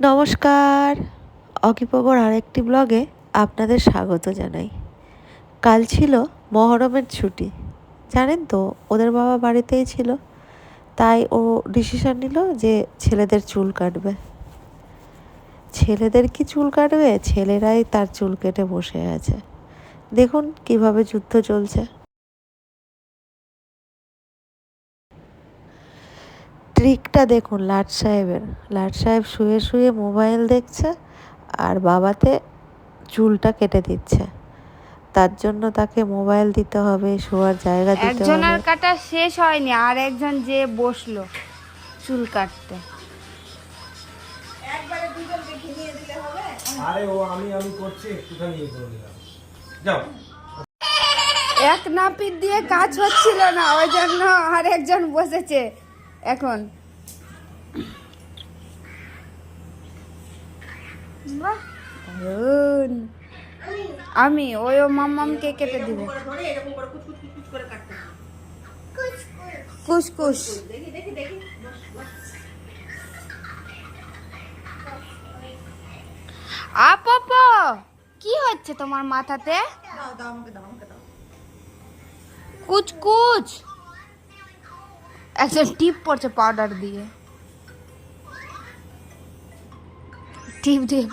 নমস্কার, অকিপবর আরেকটি ব্লগে আপনাদের স্বাগত জানাই। কাল ছিল মহরমের ছুটি, জানেন তো, ওদের বাবা বাড়িতেই ছিল, তাই ও ডিসিশন নিল যে ছেলেদের চুল কাটবে। ছেলেদের কি চুল কাটবে, ছেলেরাই তার চুল কেটে বসে আছে। দেখুন কিভাবে যুদ্ধ চলছে। ট্রিকটা দেখুন লাট সাহেবের। লাট সাহেব শুয়ে শুয়ে মোবাইল দেখছে আর বাবাতে চুলটা কেটে দিচ্ছে। তার জন্য তাকে মোবাইল দিতে হবে, শোয়ার জায়গা দিতে হবে। একজনের কাটা শেষ হয়নি, আর একজন যে বসলো চুল কাটতে। একবারে দুজনকে ঘিনিয়ে দিলে হবে? আরে ও আমি করছি, একটুখানি ইয়ে করে দিলাম। যাও। এক নাপিত দিয়ে কাজ হচ্ছিল না, ওই জন্য আর একজন বসেছে এখন। বাহ, দারুণ। আমি ওই মাম্মামকে কেটে দিব। কুচকুচ। আপপ, কি হচ্ছে তোমার মাথাতে? কুচকুচ। একজন টিপ পড়ছে পাউডার দিয়ে, টিপ দিয়ে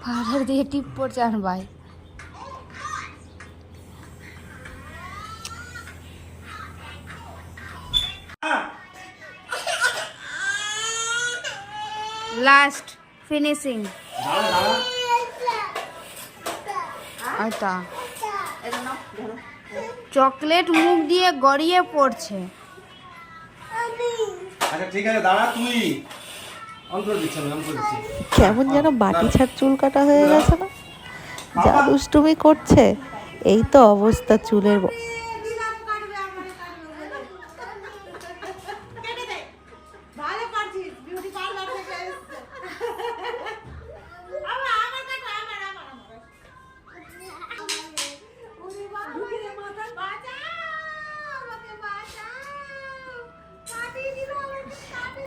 পাউডার দিয়ে টিপ পড়ছে। আর ভাই লাস্ট ফিনিশিং। চকলেট মুখ দিয়ে গড়িয়ে পড়ছে। আচ্ছা ঠিক আছে, দাঁড়া তুই। অন্তর দিচ্ছি, আমি অন্তর দিচ্ছি। কেমন যেন বাটি ছাড় চুল কাটা হয়ে গেছে না? যা দুষ্টুমি করছে, এই তো অবস্থা চুলের।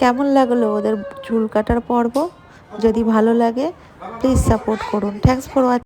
কেমন লাগলো ওদের চুল কাটার পর্ব? যদি ভালো লাগে প্লিজ সাপোর্ট করুন। Thanks for watching.